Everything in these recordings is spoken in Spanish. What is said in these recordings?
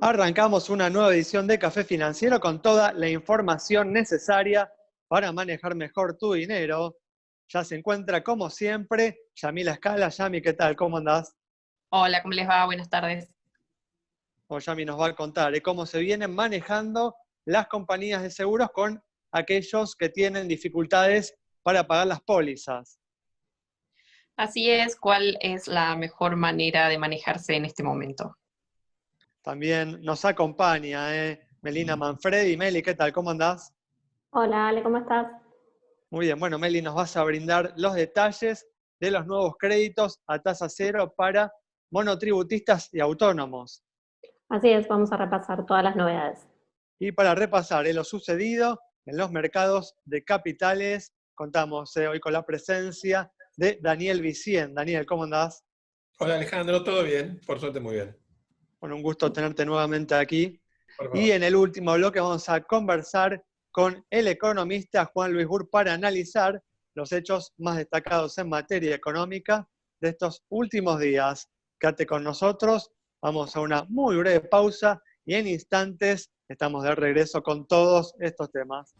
Arrancamos una nueva edición de Café Financiero con toda la información necesaria para manejar mejor tu dinero. Ya se encuentra, como siempre, Yamila Escala. Yami, ¿qué tal? ¿Cómo andás? Hola, ¿cómo les va? Buenas tardes. O Yami nos va a contar cómo se vienen manejando las compañías de seguros con aquellos que tienen dificultades para pagar las pólizas. Así es, ¿cuál es la mejor manera de manejarse en este momento? También nos acompaña Melina Manfredi. Meli, ¿qué tal? ¿Cómo andás? Hola, Ale, ¿cómo estás? Muy bien, bueno, Meli, nos vas a brindar los detalles de los nuevos créditos a tasa cero para monotributistas y autónomos. Así es, vamos a repasar todas las novedades. Y para repasar lo sucedido en los mercados de capitales, contamos hoy con la presencia de Daniel Vicien. Daniel, ¿cómo andás? Hola Alejandro, ¿todo bien? Por suerte muy bien. Bueno, un gusto tenerte nuevamente aquí. Por favor. Y en el último bloque vamos a conversar con el economista Juan Luis Burr para analizar los hechos más destacados en materia económica de estos últimos días. Quédate con nosotros, vamos a una muy breve pausa y en instantes estamos de regreso con todos estos temas.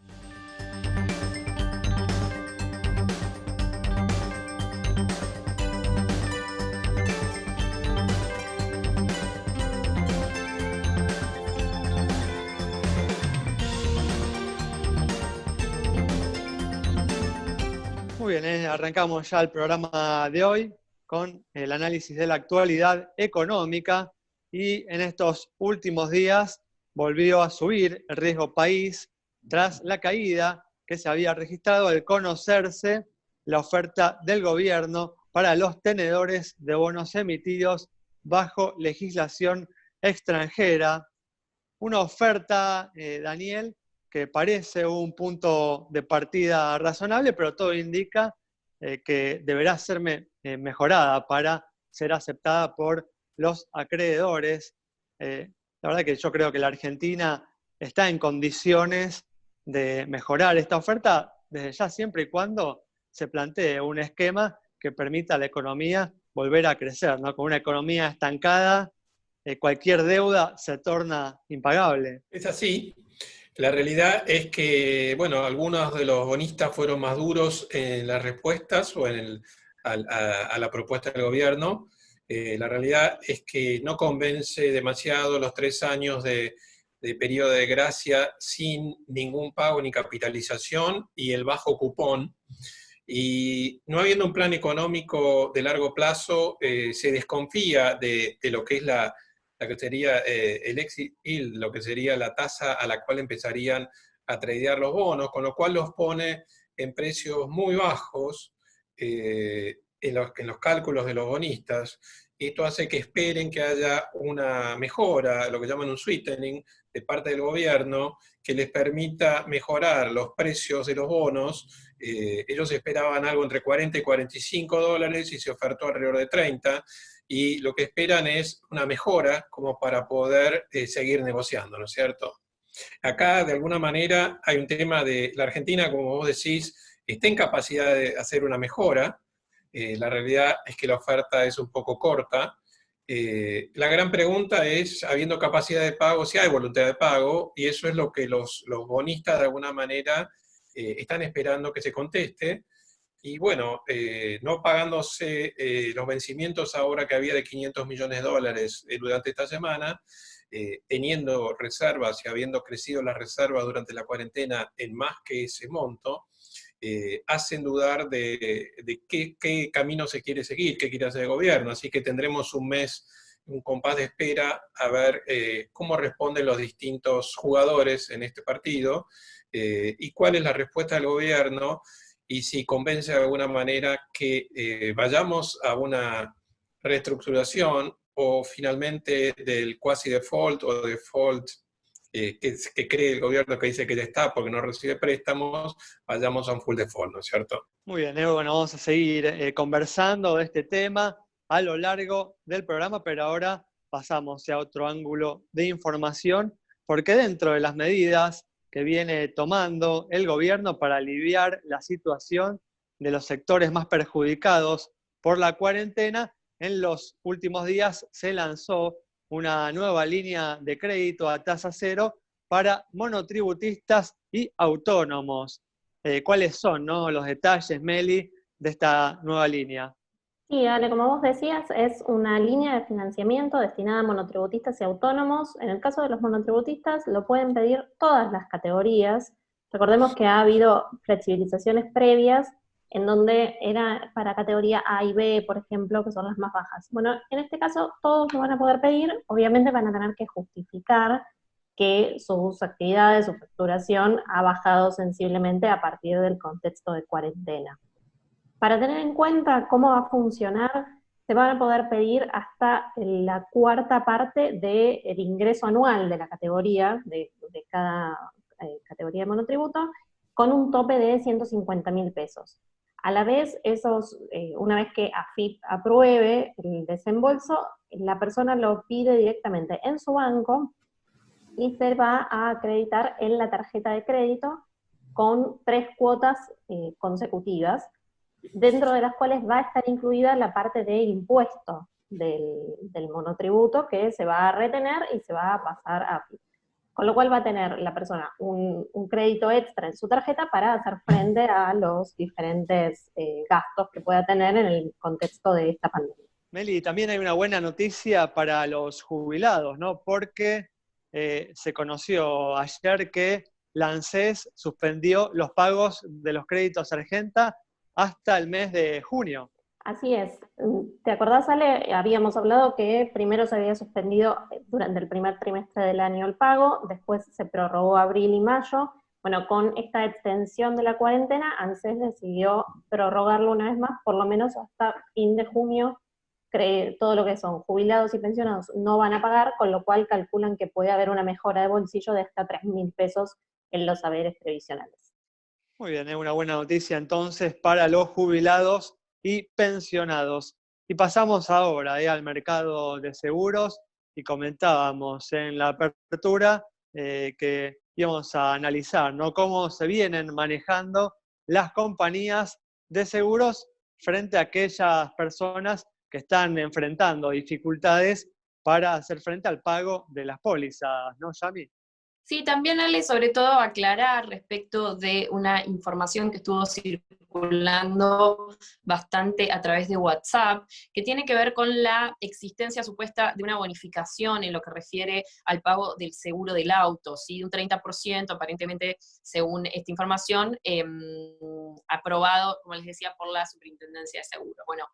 Muy bien, arrancamos ya el programa de hoy con el análisis de la actualidad económica y en estos últimos días volvió a subir el riesgo país tras la caída que se había registrado al conocerse la oferta del gobierno para los tenedores de bonos emitidos bajo legislación extranjera. Una oferta, Daniel, que parece un punto de partida razonable, pero todo indica que deberá ser mejorada para ser aceptada por los acreedores. La verdad que yo creo que la Argentina está en condiciones de mejorar esta oferta desde ya, siempre y cuando se plantee un esquema que permita a la economía volver a crecer, ¿no? Con una economía estancada, cualquier deuda se torna impagable. Es así. La realidad es que, bueno, algunos de los bonistas fueron más duros en las respuestas o a la propuesta del gobierno. La realidad es que no convence demasiado los 3 años de periodo de gracia sin ningún pago ni capitalización y el bajo cupón. Y no habiendo un plan económico de largo plazo, se desconfía de lo que es la que sería el exit yield, lo que sería la tasa a la cual empezarían a tradear los bonos, con lo cual los pone en precios muy bajos en los cálculos de los bonistas. Esto hace que esperen que haya una mejora, lo que llaman un sweetening, de parte del gobierno, que les permita mejorar los precios de los bonos. Ellos esperaban algo entre 40 y 45 dólares y se ofertó alrededor de 30, y lo que esperan es una mejora como para poder seguir negociando, ¿no es cierto? Acá, de alguna manera, hay un tema de la Argentina, como vos decís, está en capacidad de hacer una mejora. La realidad es que la oferta es un poco corta. La gran pregunta es, habiendo capacidad de pago, si hay voluntad de pago, y eso es lo que los bonistas, de alguna manera, están esperando que se conteste. Y bueno, no pagándose los vencimientos ahora que había de 500 millones de dólares durante esta semana, teniendo reservas y habiendo crecido las reservas durante la cuarentena en más que ese monto, hacen dudar de qué camino se quiere seguir, qué quiere hacer el gobierno. Así que tendremos un mes, un compás de espera, a ver cómo responden los distintos jugadores en este partido y cuál es la respuesta del gobierno, y si convence de alguna manera que vayamos a una reestructuración o finalmente del quasi default o default que cree el gobierno, que dice que ya está porque no recibe préstamos, vayamos a un full default, ¿no es cierto? Muy bien, bueno, vamos a seguir conversando de este tema a lo largo del programa, pero ahora pasamos a otro ángulo de información, porque dentro de las medidas que viene tomando el gobierno para aliviar la situación de los sectores más perjudicados por la cuarentena, en los últimos días se lanzó una nueva línea de crédito a tasa cero para monotributistas y autónomos. ¿Cuáles son, no, los detalles, Meli, de esta nueva línea? Sí, Ale, como vos decías, es una línea de financiamiento destinada a monotributistas y autónomos. En el caso de los monotributistas, lo pueden pedir todas las categorías. Recordemos que ha habido flexibilizaciones previas en donde era para categoría A y B, por ejemplo, que son las más bajas. Bueno, en este caso todos lo van a poder pedir, obviamente van a tener que justificar que sus actividades, su facturación ha bajado sensiblemente a partir del contexto de cuarentena. Para tener en cuenta cómo va a funcionar, se van a poder pedir hasta la cuarta parte del ingreso anual de la categoría, de cada categoría de monotributo, con un tope de 150.000 pesos. A la vez, una vez que AFIP apruebe el desembolso, la persona lo pide directamente en su banco y se va a acreditar en la tarjeta de crédito con 3 cuotas consecutivas, dentro de las cuales va a estar incluida la parte de impuesto del monotributo que se va a retener y se va a pasar a AFIP. Con lo cual va a tener la persona un crédito extra en su tarjeta para hacer frente a los diferentes gastos que pueda tener en el contexto de esta pandemia. Meli, también hay una buena noticia para los jubilados, ¿no? Porque se conoció ayer que la ANSES suspendió los pagos de los créditos Argenta hasta el mes de junio. Así es. ¿Te acordás, Ale? Habíamos hablado que primero se había suspendido durante el primer trimestre del año el pago, después se prorrogó abril y mayo. Bueno, con esta extensión de la cuarentena, ANSES decidió prorrogarlo una vez más, por lo menos hasta fin de junio. Todo lo que son jubilados y pensionados no van a pagar, con lo cual calculan que puede haber una mejora de bolsillo de hasta 3.000 pesos en los haberes previsionales. Muy bien, es una buena noticia entonces para los jubilados y pensionados. Y pasamos ahora al mercado de seguros, y comentábamos en la apertura que íbamos a analizar, ¿no?, cómo se vienen manejando las compañías de seguros frente a aquellas personas que están enfrentando dificultades para hacer frente al pago de las pólizas, ¿no, Yami? Sí, también, Ale, sobre todo aclarar respecto de una información que estuvo circulando bastante a través de WhatsApp, que tiene que ver con la existencia supuesta de una bonificación en lo que refiere al pago del seguro del auto, ¿sí? Un 30%, aparentemente, según esta información, aprobado, como les decía, por la Superintendencia de Seguros. Bueno,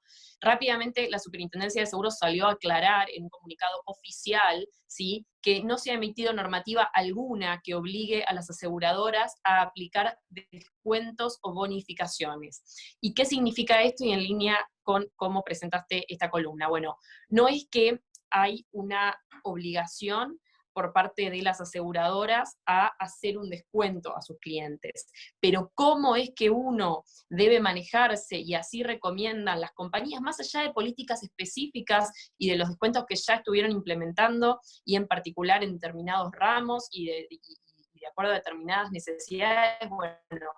rápidamente la Superintendencia de Seguros salió a aclarar en un comunicado oficial, ¿sí?, que no se ha emitido normativa alguna que obligue a las aseguradoras a aplicar descuentos o bonificaciones. ¿Y qué significa esto? Y en línea con cómo presentaste esta columna. Bueno, no es que hay una obligación por parte de las aseguradoras a hacer un descuento a sus clientes, pero cómo es que uno debe manejarse, y así recomiendan las compañías, más allá de políticas específicas y de los descuentos que ya estuvieron implementando, y en particular en determinados ramos y de acuerdo a determinadas necesidades, bueno,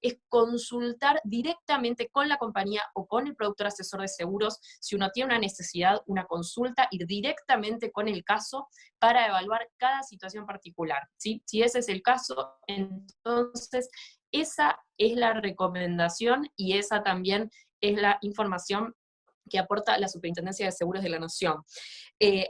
es consultar directamente con la compañía o con el productor asesor de seguros si uno tiene una necesidad, una consulta, ir directamente con el caso para evaluar cada situación particular, ¿sí? Si ese es el caso, entonces esa es la recomendación y esa también es la información que aporta la Superintendencia de Seguros de la Nación.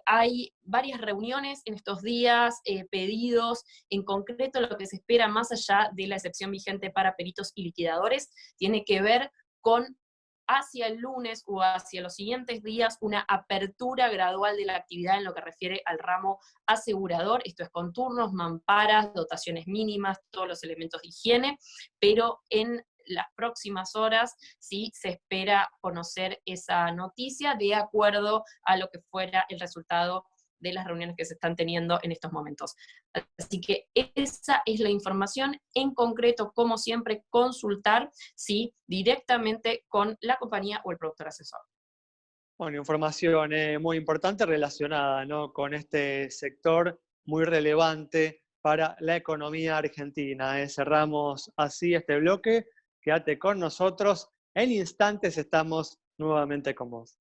Hay varias reuniones en estos días, pedidos, en concreto lo que se espera más allá de la excepción vigente para peritos y liquidadores, tiene que ver con hacia el lunes o hacia los siguientes días una apertura gradual de la actividad en lo que refiere al ramo asegurador, esto es con turnos, mamparas, dotaciones mínimas, todos los elementos de higiene, pero en las próximas horas sí se espera conocer esa noticia de acuerdo a lo que fuera el resultado de las reuniones que se están teniendo en estos momentos. Así que esa es la información, en concreto, como siempre, consultar, ¿sí?, directamente con la compañía o el productor asesor. Bueno, información muy importante relacionada, ¿no?, con este sector muy relevante para la economía argentina. Cerramos así este bloque. Quédate con nosotros. En instantes estamos nuevamente con vos.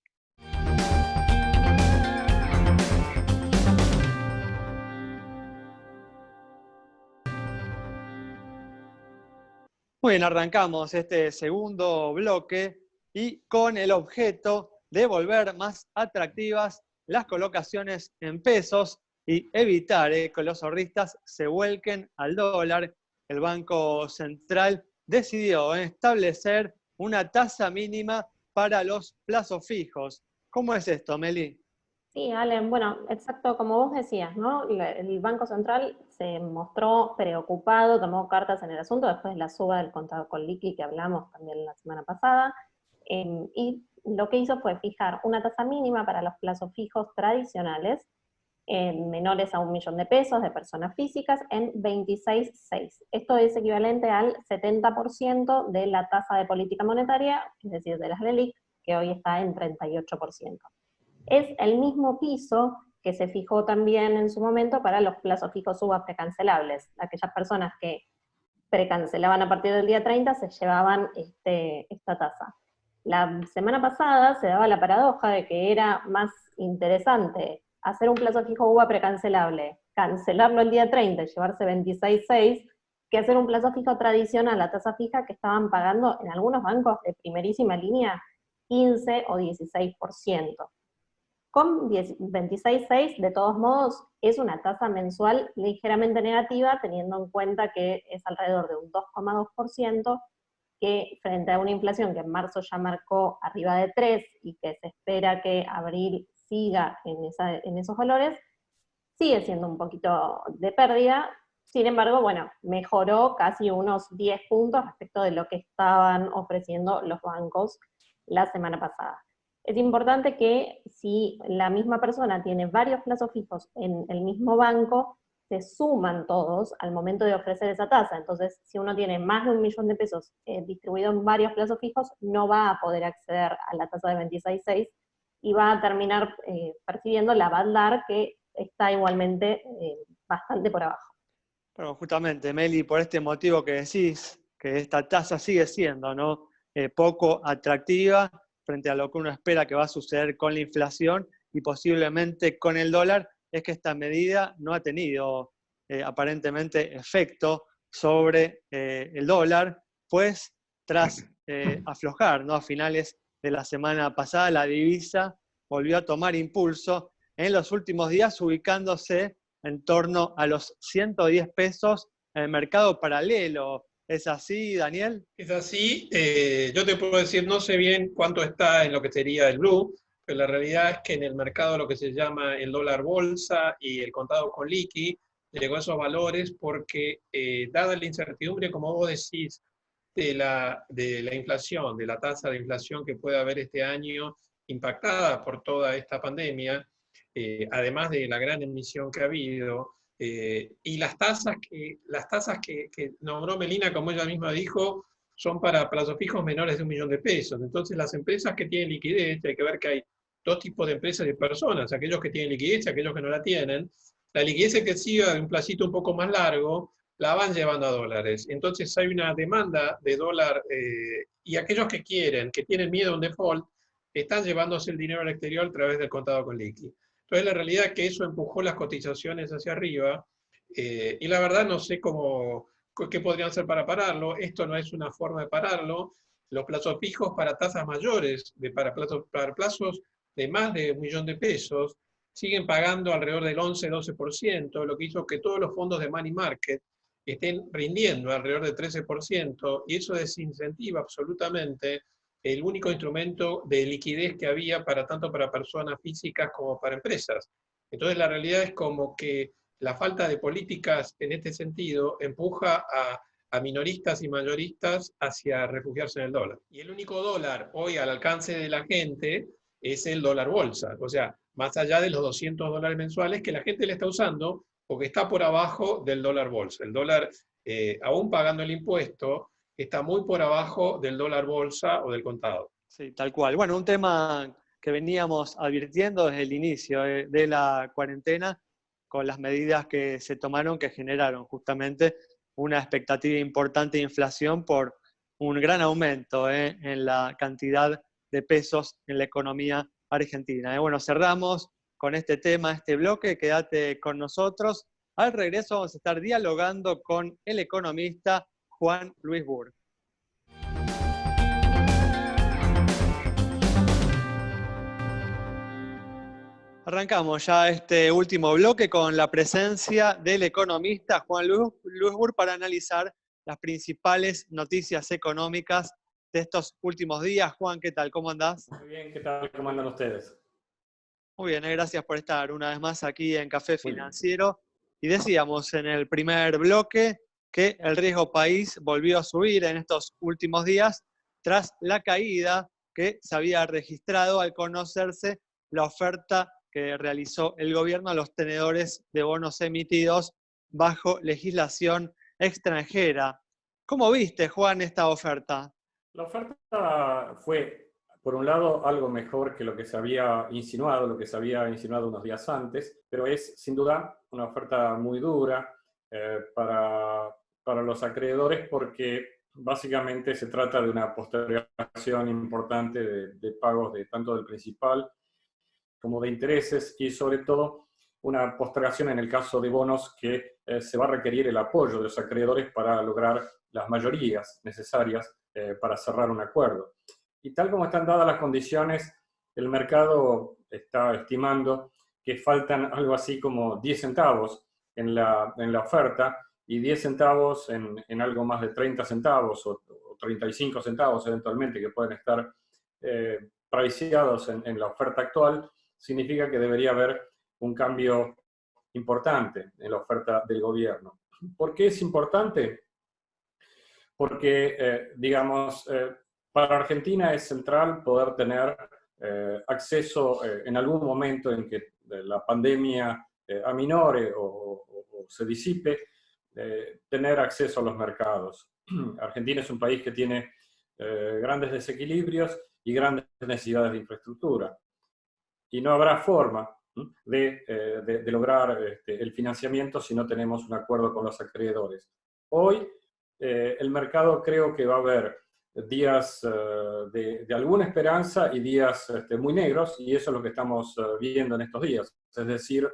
Muy bien, arrancamos este segundo bloque y con el objeto de volver más atractivas las colocaciones en pesos y evitar que los ahorristas se vuelquen al dólar. El Banco Central decidió establecer una tasa mínima para los plazos fijos. ¿Cómo es esto, Meli? Sí, Allen, bueno, exacto como vos decías, ¿no? El Banco Central se mostró preocupado, tomó cartas en el asunto después de la suba del contado con liqui que hablamos también la semana pasada, y lo que hizo fue fijar una tasa mínima para los plazos fijos tradicionales, menores a 1 millón de pesos de personas físicas, en 26,6. Esto es equivalente al 70% de la tasa de política monetaria, es decir, de las LELIQ, que hoy está en 38%. Es el mismo piso que se fijó también en su momento para los plazos fijos UVA precancelables. Aquellas personas que precancelaban a partir del día 30 se llevaban esta tasa. La semana pasada se daba la paradoja de que era más interesante hacer un plazo fijo UVA precancelable, cancelarlo el día 30 y llevarse 26,6, que hacer un plazo fijo tradicional a tasa fija que estaban pagando en algunos bancos de primerísima línea 15 o 16%. Con 26,6, de todos modos, es una tasa mensual ligeramente negativa, teniendo en cuenta que es alrededor de un 2,2%, que frente a una inflación que en marzo ya marcó arriba de 3 y que se espera que abril siga en esos valores, sigue siendo un poquito de pérdida. Sin embargo, bueno, mejoró casi unos 10 puntos respecto de lo que estaban ofreciendo los bancos la semana pasada. Es importante que si la misma persona tiene varios plazos fijos en el mismo banco, se suman todos al momento de ofrecer esa tasa. Entonces, si uno tiene más de 1 millón de pesos distribuido en varios plazos fijos, no va a poder acceder a la tasa de 26,6 y va a terminar percibiendo la BADLAR, que está igualmente bastante por abajo. Pero justamente, Meli, por este motivo que decís, que esta tasa sigue siendo, ¿no? Poco atractiva frente a lo que uno espera que va a suceder con la inflación y posiblemente con el dólar, es que esta medida no ha tenido aparentemente efecto sobre el dólar, pues tras aflojar, ¿no? A finales de la semana pasada, la divisa volvió a tomar impulso en los últimos días, ubicándose en torno a los 110 pesos en el mercado paralelo. ¿Es así, Daniel? Es así. Yo te puedo decir, no sé bien cuánto está en lo que sería el blue, pero la realidad es que en el mercado lo que se llama el dólar bolsa y el contado con liqui llegó a esos valores porque, dada la incertidumbre, como vos decís, de la inflación, de la tasa de inflación que puede haber este año impactada por toda esta pandemia, además de la gran emisión que ha habido, y las tasas que nombró Melina, como ella misma dijo, son para plazos fijos menores de 1 millón de pesos. Entonces, las empresas que tienen liquidez, hay que ver que hay dos tipos de empresas y de personas, aquellos que tienen liquidez y aquellos que no la tienen. La liquidez excesiva de un placito un poco más largo la van llevando a dólares. Entonces, hay una demanda de dólar, y aquellos que quieren, que tienen miedo a un default, están llevándose el dinero al exterior a través del contado con liqui. Entonces, la realidad es que eso empujó las cotizaciones hacia arriba, y la verdad no sé qué podrían hacer para pararlo. Esto no es una forma de pararlo. Los plazos fijos para tasas mayores, para plazos de más de 1 millón de pesos, siguen pagando alrededor del 11-12%, lo que hizo que todos los fondos de money market estén rindiendo alrededor del 13%, y eso desincentiva absolutamente el único instrumento de liquidez que había tanto para personas físicas como para empresas. Entonces la realidad es como que la falta de políticas en este sentido empuja a minoristas y mayoristas hacia refugiarse en el dólar. Y el único dólar hoy al alcance de la gente es el dólar bolsa, o sea, más allá de los $200 mensuales que la gente le está usando, porque está por abajo del dólar bolsa. El dólar, aún pagando el impuesto, está muy por abajo del dólar bolsa o del contado. Sí, tal cual. Bueno, un tema que veníamos advirtiendo desde el inicio de la cuarentena, con las medidas que se tomaron, que generaron justamente una expectativa importante de inflación por un gran aumento en la cantidad de pesos en la economía argentina. Bueno, cerramos con este tema, este bloque. Quédate con nosotros. Al regreso vamos a estar dialogando con el economista Juan Luis Burr. Arrancamos ya este último bloque con la presencia del economista Juan Luis Burr para analizar las principales noticias económicas de estos últimos días. Juan, ¿qué tal? ¿Cómo andás? Muy bien, ¿qué tal? ¿Cómo andan ustedes? Muy bien, gracias por estar una vez más aquí en Café Financiero. Y decíamos en el primer bloque que el riesgo país volvió a subir en estos últimos días tras la caída que se había registrado al conocerse la oferta que realizó el gobierno a los tenedores de bonos emitidos bajo legislación extranjera. ¿Cómo viste, Juan, esta oferta? La oferta fue, por un lado, algo mejor que lo que se había insinuado, unos días antes, pero es, sin duda, una oferta muy dura para los acreedores porque básicamente se trata de una postergación importante de pagos tanto del principal como de intereses y sobre todo una postergación en el caso de bonos que se va a requerir el apoyo de los acreedores para lograr las mayorías necesarias para cerrar un acuerdo. Y tal como están dadas las condiciones, el mercado está estimando que faltan algo así como 10 centavos en la oferta y 10 centavos en algo más de 30 centavos o 35 centavos eventualmente que pueden estar priceados en la oferta actual. Significa que debería haber un cambio importante en la oferta del gobierno. ¿Por qué es importante? Porque, para Argentina es central poder tener acceso en algún momento en que la pandemia aminore o se disipe, tener acceso a los mercados. Argentina es un país que tiene grandes desequilibrios y grandes necesidades de infraestructura. Y no habrá forma de lograr el financiamiento si no tenemos un acuerdo con los acreedores. Hoy el mercado creo que va a haber días de alguna esperanza y días muy negros, y eso es lo que estamos viendo en estos días. Es decir,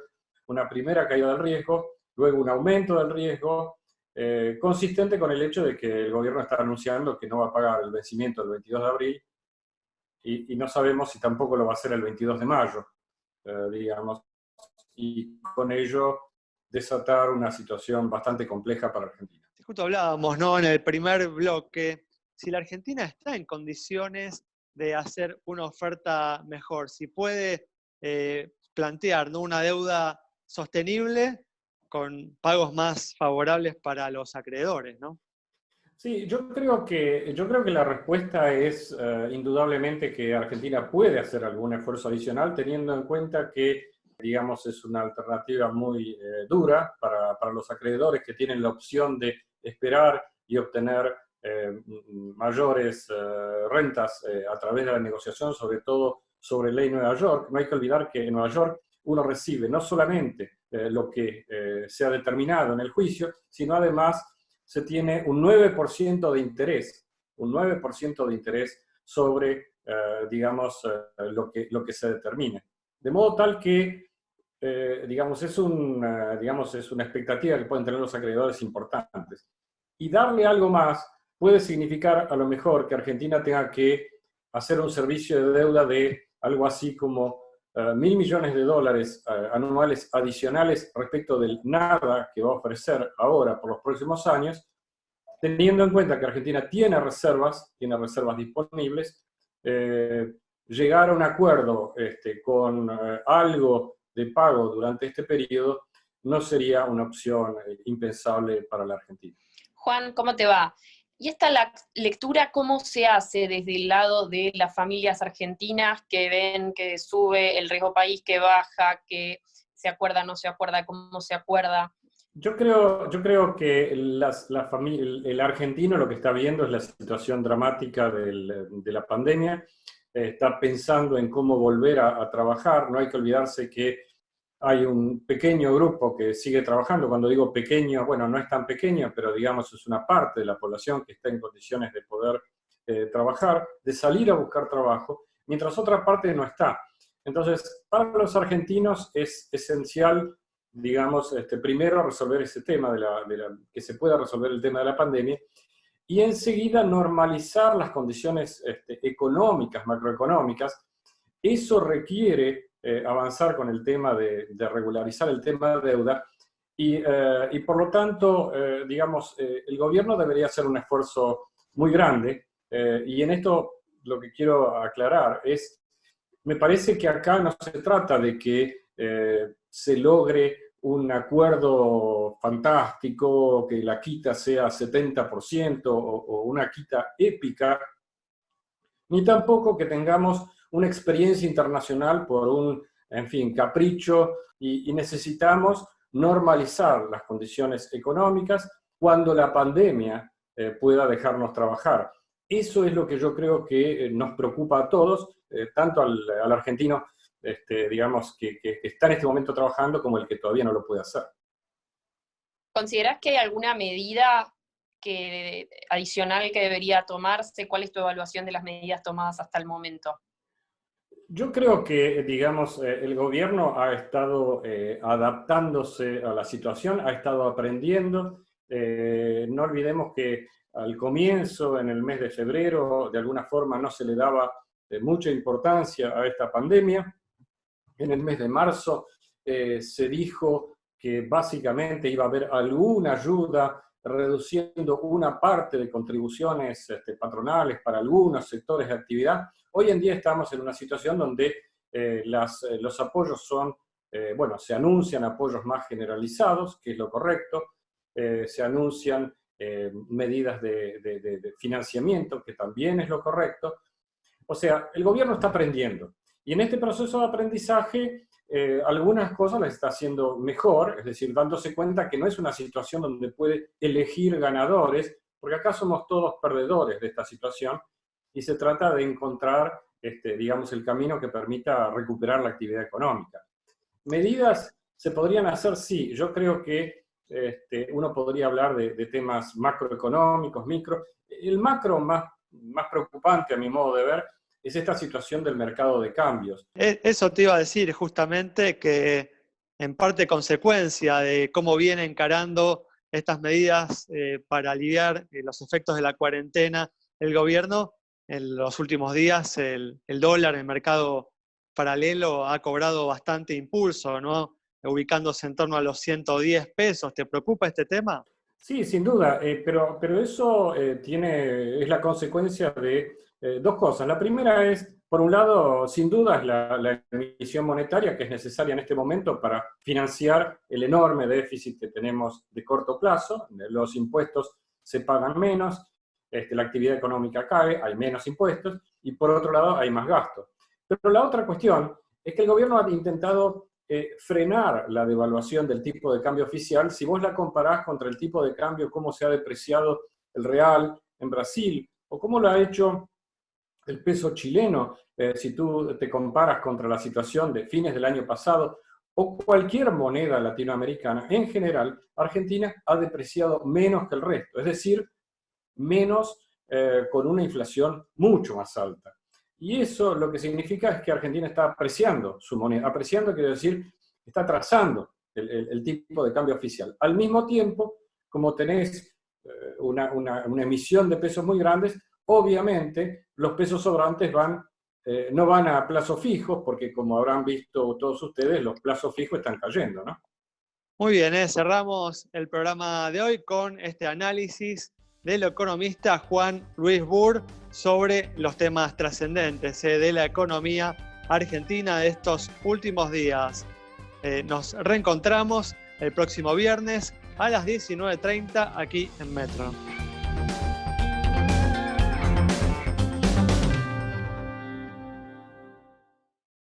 una primera caída del riesgo, luego un aumento del riesgo, consistente con el hecho de que el gobierno está anunciando que no va a pagar el vencimiento el 22 de abril, y no sabemos si tampoco lo va a hacer el 22 de mayo, y con ello desatar una situación bastante compleja para Argentina. Justo hablábamos, ¿no?, en el primer bloque, si la Argentina está en condiciones de hacer una oferta mejor, si puede plantear, ¿no?, una deuda sostenible con pagos más favorables para los acreedores, ¿no? Sí, yo creo que la respuesta es indudablemente que Argentina puede hacer algún esfuerzo adicional, teniendo en cuenta que, digamos, es una alternativa muy dura para los acreedores que tienen la opción de esperar y obtener mayores rentas a través de la negociación, sobre todo sobre ley Nueva York. No hay que olvidar que en Nueva York uno recibe no solamente lo que se ha determinado en el juicio, sino además se tiene un 9% de interés, sobre, lo que se determine. De modo tal que, es una expectativa que pueden tener los acreedores importantes. Y darle algo más puede significar, a lo mejor, que Argentina tenga que hacer un servicio de deuda de algo así como $1.000 millones anuales adicionales respecto del nada que va a ofrecer ahora por los próximos años, teniendo en cuenta que Argentina tiene reservas disponibles. Llegar a un acuerdo con algo de pago durante este periodo no sería una opción impensable para la Argentina. Juan, ¿cómo te va? ¿Y esta lectura cómo se hace desde el lado de las familias argentinas que ven que sube el riesgo país, que baja, que se acuerda, no se acuerda, cómo se acuerda? Yo creo que el argentino lo que está viendo es la situación dramática de la pandemia, está pensando en cómo volver a trabajar. No hay que olvidarse que hay un pequeño grupo que sigue trabajando. Cuando digo pequeño, bueno, no es tan pequeño, pero digamos es una parte de la población que está en condiciones de poder trabajar, de salir a buscar trabajo, mientras otra parte no está. Entonces, para los argentinos es esencial, primero resolver ese tema, que se pueda resolver el tema de la pandemia, y enseguida normalizar las condiciones económicas, macroeconómicas. Eso requiere avanzar con el tema de regularizar el tema de deuda y por lo tanto, digamos, el gobierno debería hacer un esfuerzo muy grande y en esto lo que quiero aclarar es, me parece que acá no se trata de que se logre un acuerdo fantástico, que la quita sea 70% o una quita épica, ni tampoco que tengamos una experiencia internacional por un, en fin, capricho y necesitamos normalizar las condiciones económicas cuando la pandemia pueda dejarnos trabajar. Eso es lo que yo creo que nos preocupa a todos, tanto al argentino, digamos, que está en este momento trabajando, como el que todavía no lo puede hacer. ¿Considerás que hay alguna medida adicional que debería tomarse? ¿Cuál es tu evaluación de las medidas tomadas hasta el momento? Yo creo que, digamos, el gobierno ha estado adaptándose a la situación, ha estado aprendiendo. No olvidemos que al comienzo, en el mes de febrero, de alguna forma no se le daba mucha importancia a esta pandemia. En el mes de marzo se dijo que básicamente iba a haber alguna ayuda reduciendo una parte de contribuciones patronales para algunos sectores de actividad. Hoy en día estamos en una situación donde los apoyos son, bueno, se anuncian apoyos más generalizados, que es lo correcto, se anuncian medidas de financiamiento, que también es lo correcto. O sea, el gobierno está aprendiendo. Y en este proceso de aprendizaje, algunas cosas las está haciendo mejor, es decir, dándose cuenta que no es una situación donde puede elegir ganadores, porque acá somos todos perdedores de esta situación, y se trata de encontrar, digamos, el camino que permita recuperar la actividad económica. Medidas se podrían hacer, sí. Yo creo que uno podría hablar de temas macroeconómicos, micro. El macro más preocupante, a mi modo de ver, es esta situación del mercado de cambios. Eso te iba a decir justamente, que en parte consecuencia de cómo viene encarando estas medidas para aliviar los efectos de la cuarentena el gobierno, en los últimos días el dólar en el mercado paralelo ha cobrado bastante impulso, ¿no? Ubicándose en torno a los 110 pesos. ¿Te preocupa este tema? Sí, sin duda, pero eso es la consecuencia de dos cosas. La primera es, por un lado, sin duda, es la emisión monetaria que es necesaria en este momento para financiar el enorme déficit que tenemos de corto plazo. Los impuestos se pagan menos, la actividad económica cae, hay menos impuestos, y por otro lado hay más gastos. Pero la otra cuestión es que el gobierno ha intentado frenar la devaluación del tipo de cambio oficial. Si vos la comparás contra el tipo de cambio, cómo se ha depreciado el real en Brasil, o cómo lo ha hecho el peso chileno, si tú te comparas contra la situación de fines del año pasado, o cualquier moneda latinoamericana, en general, Argentina ha depreciado menos que el resto, es decir, menos con una inflación mucho más alta. Y eso lo que significa es que Argentina está apreciando su moneda. Apreciando quiere decir, está trazando el tipo de cambio oficial. Al mismo tiempo, como tenés una emisión de pesos muy grandes, obviamente los pesos sobrantes no van a plazos fijos, porque como habrán visto todos ustedes, los plazos fijos están cayendo, ¿no? Muy bien, cerramos el programa de hoy con este análisis del economista Juan Luis Burr sobre los temas trascendentes de la economía argentina de estos últimos días. Nos reencontramos el próximo viernes a las 19:30 aquí en Metro.